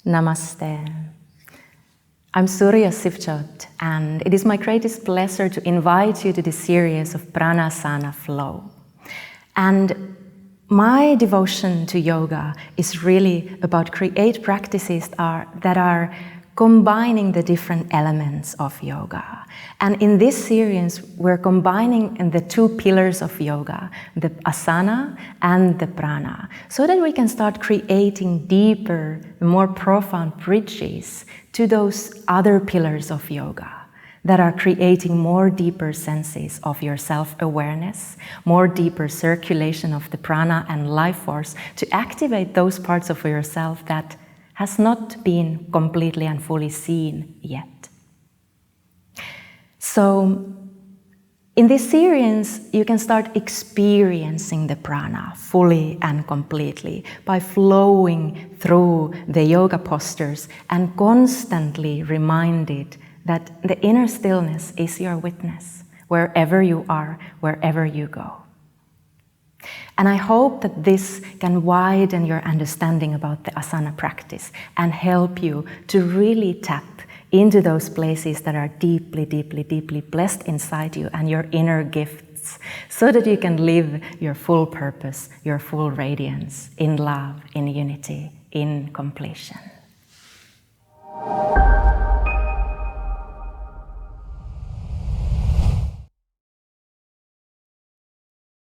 Namaste. I'm Surya Shivjot, and it is my greatest pleasure to invite you to this series of Pranasana Flow. And my devotion to yoga is really about create practices that are combining the different elements of yoga. And in this series, we're combining the two pillars of yoga, the asana and the prana, so that we can start creating deeper, more profound bridges to those other pillars of yoga that are creating more deeper senses of your self-awareness, more deeper circulation of the prana and life force to activate those parts of yourself that has not been completely and fully seen yet. So, in this series, you can start experiencing the prana fully and completely by flowing through the yoga postures and constantly reminded that the inner stillness is your witness, wherever you are, wherever you go. And I hope that this can widen your understanding about the asana practice and help you to really tap into those places that are deeply, deeply, deeply blessed inside you and your inner gifts, so that you can live your full purpose, your full radiance in love, in unity, in completion.